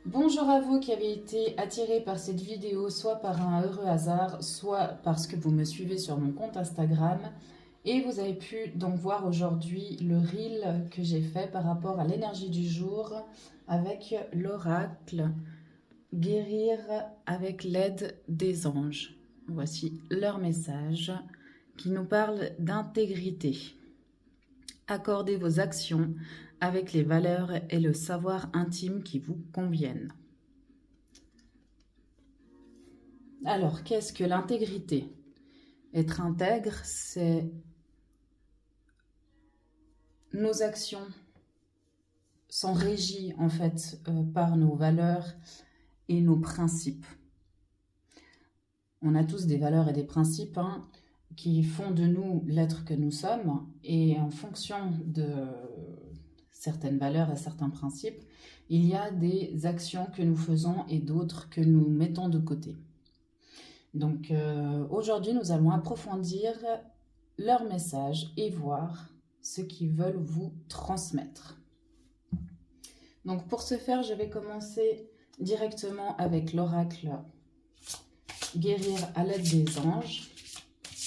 Bonjour à vous qui avez été attirés par cette vidéo, soit par un heureux hasard, soit parce que vous me suivez sur mon compte Instagram. Et vous avez pu donc voir aujourd'hui le reel que j'ai fait par rapport à l'énergie du jour avec l'oracle Guérir avec l'aide des anges. Voici leur message qui nous parle d'intégrité. Accordez vos actions avec les valeurs et le savoir intime qui vous conviennent. Alors, qu'est-ce que l'intégrité? Être intègre, c'est nos actions sont régies en fait par nos valeurs et nos principes. On a tous des valeurs et des principes qui font de nous l'être que nous sommes, et en fonction de certaines valeurs et certains principes, il y a des actions que nous faisons et d'autres que nous mettons de côté. Donc aujourd'hui, nous allons approfondir leur message et voir ce qu'ils veulent vous transmettre. Donc pour ce faire, je vais commencer directement avec l'oracle Guérir à l'aide des anges,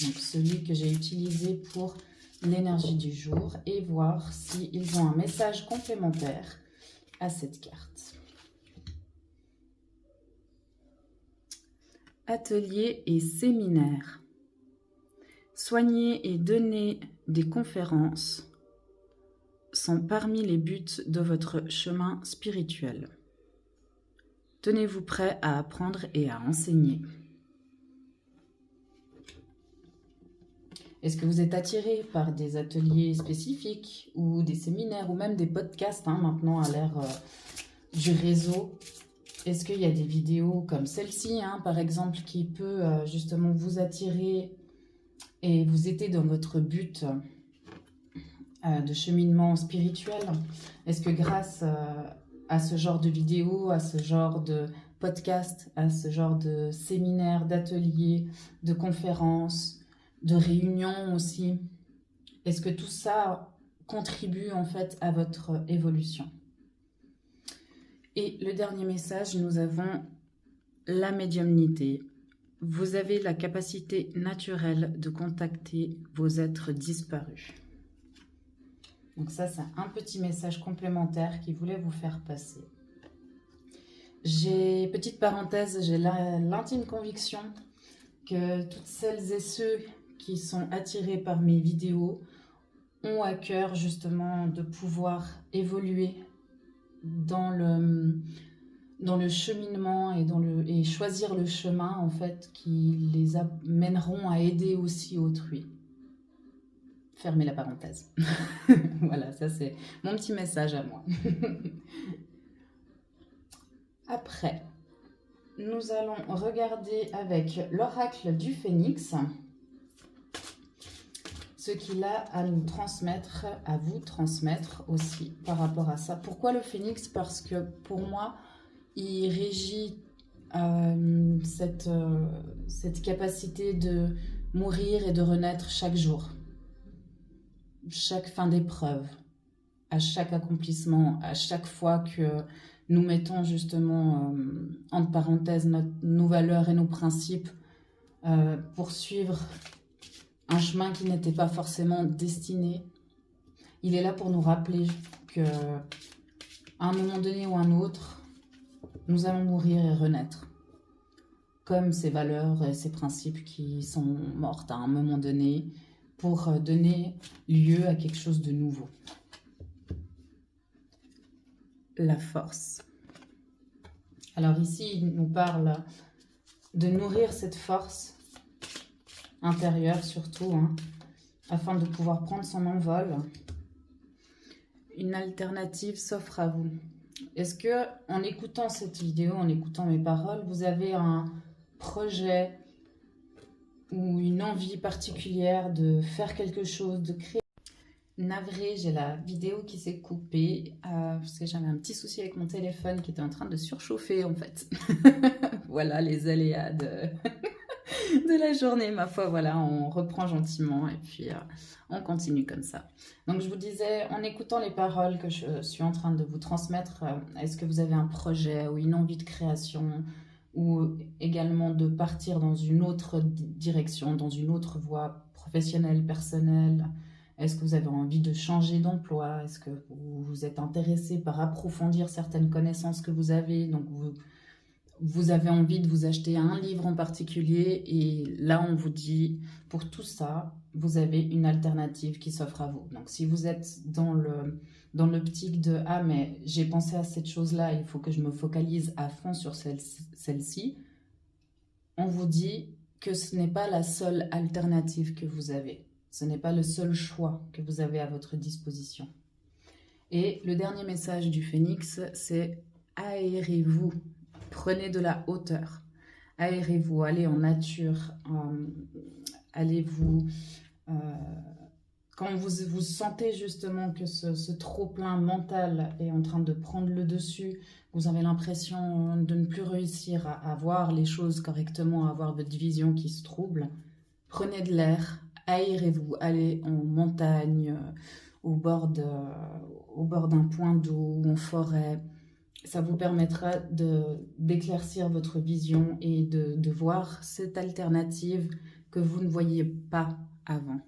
donc celui que j'ai utilisé pour l'énergie du jour, et voir s'ils ont un message complémentaire à cette carte. Ateliers et séminaires. Soigner et donner des conférences sont parmi les buts de votre chemin spirituel. Tenez-vous prêt à apprendre et à enseigner. Est-ce que vous êtes attiré par des ateliers spécifiques ou des séminaires ou même des podcasts maintenant à l'ère du réseau? Est-ce qu'il y a des vidéos comme celle-ci, par exemple, qui peut justement vous attirer et vous aider dans votre but de cheminement spirituel? Est-ce que grâce à ce genre de vidéos, à ce genre de podcast, à ce genre de séminaires, d'ateliers, de conférences, de réunions aussi, est-ce que tout ça contribue en fait à votre évolution? Et le dernier message, nous avons la médiumnité. Vous avez la capacité naturelle de contacter vos êtres disparus. Donc ça, c'est un petit message complémentaire qui voulait vous faire passer. Petite parenthèse, j'ai l'intime conviction que toutes celles et ceux qui sont attirés par mes vidéos ont à cœur justement de pouvoir évoluer dans le cheminement et choisir le chemin en fait qui les amèneront à aider aussi autrui. Fermez la parenthèse. Voilà, ça c'est mon petit message à moi. Après, nous allons regarder avec l'oracle du phénix ce qu'il a à nous transmettre, à vous transmettre aussi par rapport à ça. Pourquoi le phénix? Parce que pour moi, il régit cette capacité de mourir et de renaître chaque jour, chaque fin d'épreuve, à chaque accomplissement, à chaque fois que nous mettons justement entre parenthèses nos valeurs et nos principes pour suivre un chemin qui n'était pas forcément destiné. Il est là pour nous rappeler que à un moment donné ou un autre, nous allons mourir et renaître. Comme ces valeurs et ces principes qui sont mortes à un moment donné pour donner lieu à quelque chose de nouveau. La force. Alors ici, il nous parle de nourrir cette force intérieure surtout, afin de pouvoir prendre son envol. Une alternative s'offre à vous. Est-ce que, en écoutant cette vidéo, en écoutant mes paroles, vous avez un projet ou une envie particulière de faire quelque chose, de créer? Navré, j'ai la vidéo qui s'est coupée parce que j'avais un petit souci avec mon téléphone qui était en train de surchauffer en fait. Voilà les aléas de la journée. Ma foi, voilà, on reprend gentiment et puis on continue comme ça. Donc, je vous disais, en écoutant les paroles que je suis en train de vous transmettre, est-ce que vous avez un projet ou une envie de création ou également de partir dans une autre direction, dans une autre voie professionnelle, personnelle? Est-ce que vous avez envie de changer d'emploi? Est-ce que vous êtes intéressé par approfondir certaines connaissances que vous avez? Donc, vous avez envie de vous acheter un livre en particulier et là, on vous dit, pour tout ça, vous avez une alternative qui s'offre à vous. Donc, si vous êtes dans l'optique de « Ah, mais j'ai pensé à cette chose-là, il faut que je me focalise à fond sur celle-ci », on vous dit que ce n'est pas la seule alternative que vous avez. Ce n'est pas le seul choix que vous avez à votre disposition. Et le dernier message du Phénix, c'est « Aérez-vous ». Prenez de la hauteur, aérez-vous, allez en nature, allez-vous... quand vous sentez justement que ce trop-plein mental est en train de prendre le dessus, vous avez l'impression de ne plus réussir à voir les choses correctement, à avoir votre vision qui se trouble, prenez de l'air, aérez-vous, allez en montagne, au bord d'un point d'eau, en forêt. Ça vous permettra d'éclaircir votre vision et de voir cette alternative que vous ne voyiez pas avant.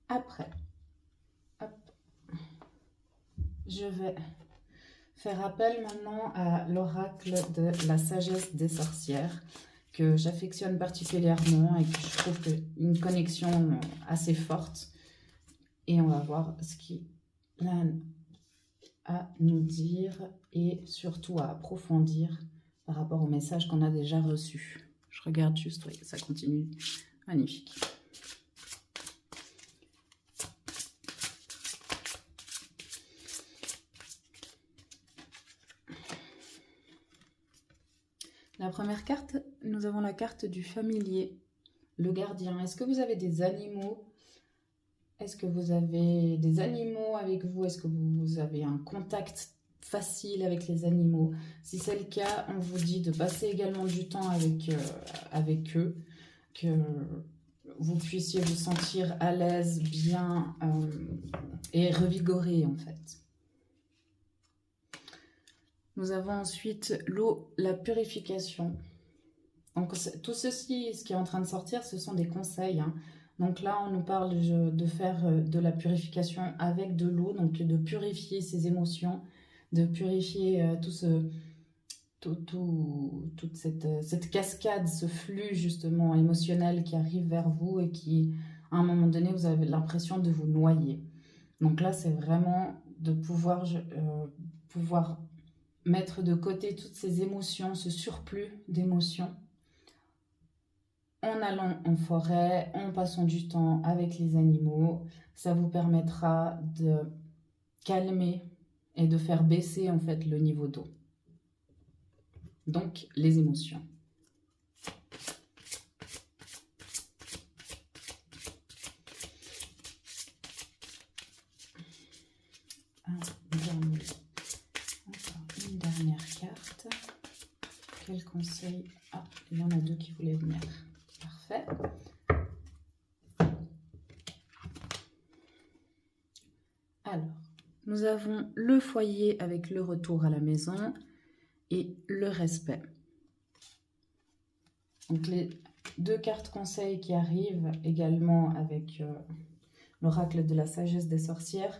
Après, hop, je vais faire appel maintenant à l'oracle de la sagesse des sorcières que j'affectionne particulièrement et que je trouve une connexion assez forte. Et on va voir ce qui à nous dire et surtout à approfondir par rapport au message qu'on a déjà reçu. Je regarde juste, oui, ça continue. Magnifique. La première carte, nous avons la carte du familier, le gardien. Est-ce que vous avez des animaux? Est-ce que vous avez des animaux avec vous? Est-ce que vous avez un contact facile avec les animaux? Si c'est le cas, on vous dit de passer également du temps avec eux, que vous puissiez vous sentir à l'aise, bien et revigoré en fait. Nous avons ensuite l'eau, la purification. Donc tout ceci, ce qui est en train de sortir, ce sont des conseils, hein. Donc là, on nous parle de faire de la purification avec de l'eau, donc de purifier ses émotions, de purifier toute cette cascade, ce flux justement émotionnel qui arrive vers vous et qui, à un moment donné, vous avez l'impression de vous noyer. Donc là, c'est vraiment de pouvoir mettre de côté toutes ces émotions, ce surplus d'émotions, en allant en forêt, en passant du temps avec les animaux. Ça vous permettra de calmer et de faire baisser en fait le niveau d'eau. Donc les émotions. Une dernière carte. Quel conseil? Ah, il y en a deux qui voulaient venir. Parfait. Alors, nous avons le foyer avec le retour à la maison et le respect. Donc, les deux cartes conseils qui arrivent également avec l'oracle de la sagesse des sorcières.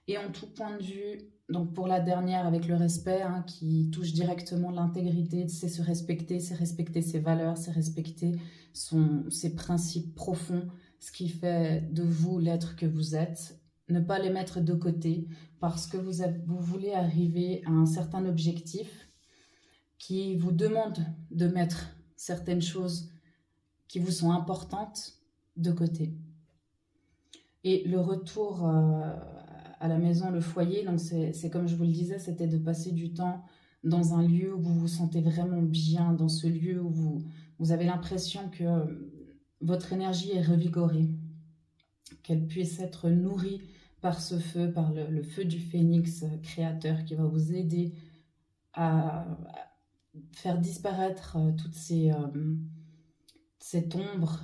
Et en tout point de vue, donc pour la dernière avec le respect, hein, qui touche directement l'intégrité, c'est se respecter, c'est respecter ses valeurs, c'est respecter ses principes profonds, ce qui fait de vous l'être que vous êtes. Ne pas les mettre de côté parce que vous voulez arriver à un certain objectif qui vous demande de mettre certaines choses qui vous sont importantes de côté. Et le retour à la maison, le foyer, donc c'est comme je vous le disais, c'était de passer du temps dans un lieu où vous vous sentez vraiment bien, dans ce lieu où vous avez l'impression que votre énergie est revigorée, qu'elle puisse être nourrie par ce feu, par le feu du phénix créateur qui va vous aider à faire disparaître cette ombre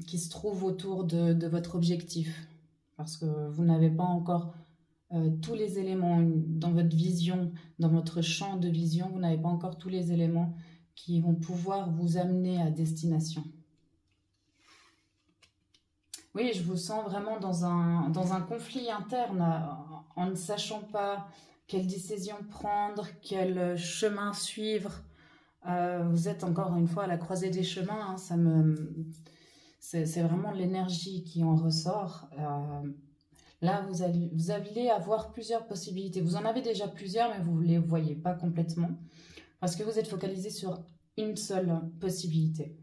qui se trouve autour de votre objectif. Parce que vous n'avez pas encore tous les éléments dans votre vision, dans votre champ de vision, vous n'avez pas encore tous les éléments qui vont pouvoir vous amener à destination. Oui, je vous sens vraiment dans un conflit interne, en ne sachant pas quelle décision prendre, quel chemin suivre. Vous êtes encore une fois à la croisée des chemins, hein, c'est vraiment l'énergie qui en ressort. Là, vous allez avoir plusieurs possibilités. Vous en avez déjà plusieurs, mais vous ne les voyez pas complètement, parce que vous êtes focalisé sur une seule possibilité.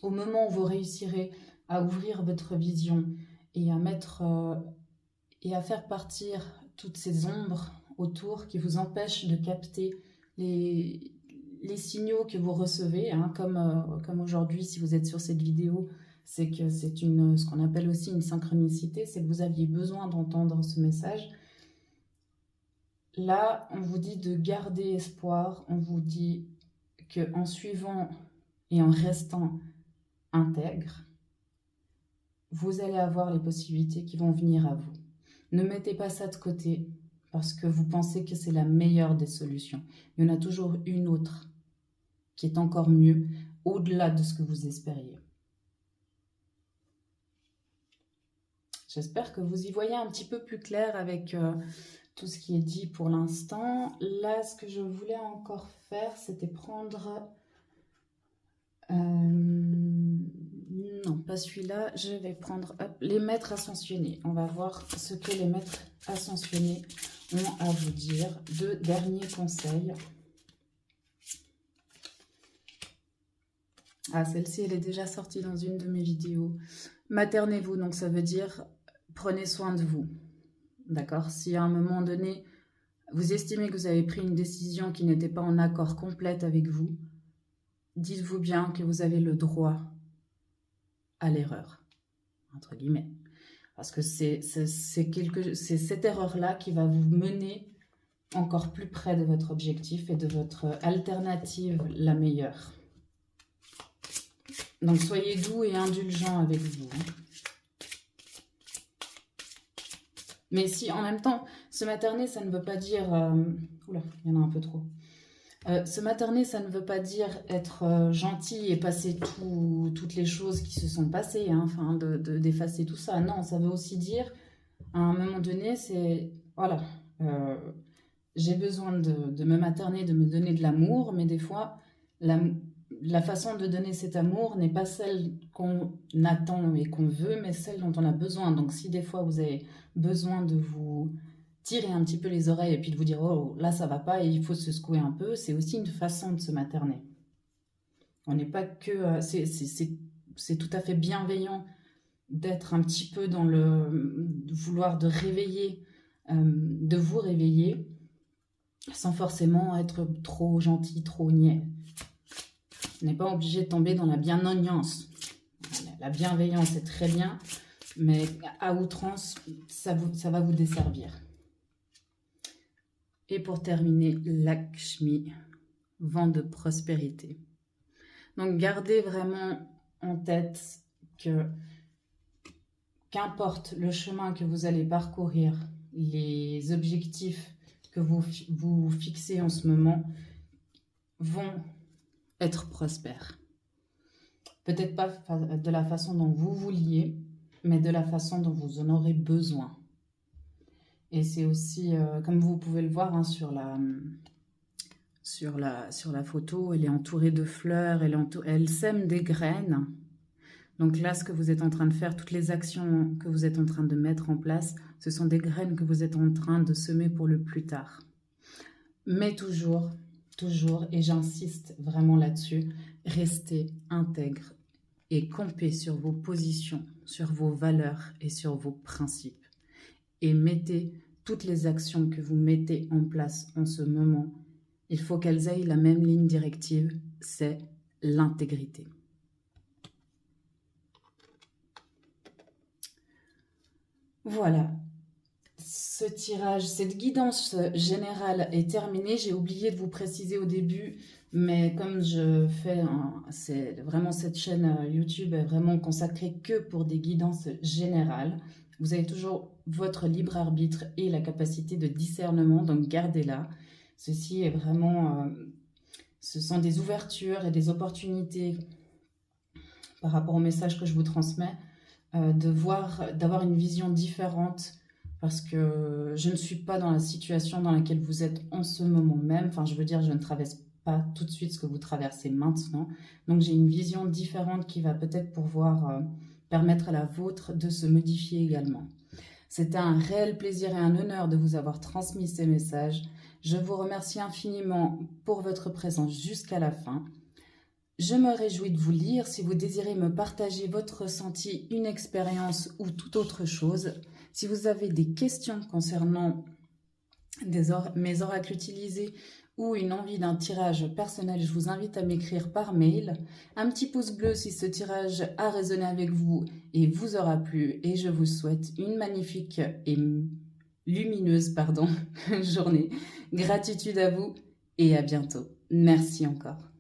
Au moment où vous réussirez à ouvrir votre vision et à faire partir toutes ces ombres autour qui vous empêchent de capter les signaux que vous recevez, hein, comme aujourd'hui, si vous êtes sur cette vidéo, c'est que c'est ce qu'on appelle aussi une synchronicité, c'est que vous aviez besoin d'entendre ce message. Là, on vous dit de garder espoir, on vous dit qu'en suivant et en restant intègre, vous allez avoir les possibilités qui vont venir à vous. Ne mettez pas ça de côté parce que vous pensez que c'est la meilleure des solutions. Il y en a toujours une autre qui est encore mieux, au-delà de ce que vous espériez. J'espère que vous y voyez un petit peu plus clair avec tout ce qui est dit pour l'instant. Là, ce que je voulais encore faire, c'était prendre... non, pas celui-là. Je vais prendre les maîtres ascensionnés. On va voir ce que les maîtres ascensionnés ont à vous dire. 2 derniers conseils. Ah, celle-ci, elle est déjà sortie dans une de mes vidéos. Maternez-vous, donc ça veut dire prenez soin de vous. D'accord? Si à un moment donné, vous estimez que vous avez pris une décision qui n'était pas en accord complète avec vous, dites-vous bien que vous avez le droit à l'erreur, entre guillemets. Parce que c'est cette erreur-là qui va vous mener encore plus près de votre objectif et de votre alternative la meilleure. Donc soyez doux et indulgents avec vous. Mais si en même temps, se materner, ça ne veut pas dire... oula, il y en a un peu trop. Se materner, ça ne veut pas dire être gentil et passer toutes les choses qui se sont passées, hein, enfin, d'effacer tout ça. Non, ça veut aussi dire, à un moment donné, c'est... Voilà, j'ai besoin de me materner, de me donner de l'amour, mais des fois, la façon de donner cet amour n'est pas celle qu'on attend et qu'on veut, mais celle dont on a besoin. Donc si des fois vous avez besoin de vous tirer un petit peu les oreilles et puis de vous dire « Oh, là ça va pas et il faut se secouer un peu », c'est aussi une façon de se materner. On n'est pas que... c'est tout à fait bienveillant d'être un petit peu dans le vouloir de réveiller, de vous réveiller, sans forcément être trop gentil, trop niais. On n'est pas obligé de tomber dans la bienveillance. La bienveillance est très bien, mais à outrance, ça va vous desservir. Et pour terminer, Lakshmi, vent de prospérité. Donc gardez vraiment en tête que qu'importe le chemin que vous allez parcourir, les objectifs que vous fixez en ce moment vont être prospères. Peut-être pas de la façon dont vous vouliez, mais de la façon dont vous en aurez besoin. Et c'est aussi, comme vous pouvez le voir hein, sur la photo, elle est entourée de fleurs, elle sème des graines. Donc là, ce que vous êtes en train de faire, toutes les actions que vous êtes en train de mettre en place, ce sont des graines que vous êtes en train de semer pour le plus tard. Mais toujours, et j'insiste vraiment là-dessus, restez intègre et campez sur vos positions, sur vos valeurs et sur vos principes. Et mettez toutes les actions que vous mettez en place en ce moment, il faut qu'elles aient la même ligne directive, c'est l'intégrité. Voilà, ce tirage, cette guidance générale est terminée. J'ai oublié de vous préciser au début, mais comme je fais, c'est vraiment cette chaîne YouTube est vraiment consacrée que pour des guidances générales. Vous avez toujours votre libre arbitre et la capacité de discernement, donc gardez-la. Ceci est vraiment, ce sont des ouvertures et des opportunités par rapport au message que je vous transmets, d'avoir une vision différente parce que je ne suis pas dans la situation dans laquelle vous êtes en ce moment même. Enfin, je veux dire, je ne traverse pas tout de suite ce que vous traversez maintenant. Donc, j'ai une vision différente qui va peut-être pouvoir permettre à la vôtre de se modifier également. C'était un réel plaisir et un honneur de vous avoir transmis ces messages. Je vous remercie infiniment pour votre présence jusqu'à la fin. Je me réjouis de vous lire. Si vous désirez me partager votre ressenti, une expérience ou toute autre chose, si vous avez des questions concernant mes oracles utilisés ou une envie d'un tirage personnel, je vous invite à m'écrire par mail. Un petit pouce bleu si ce tirage a résonné avec vous et vous aura plu. Et je vous souhaite une magnifique et lumineuse journée. Gratitude à vous et à bientôt. Merci encore.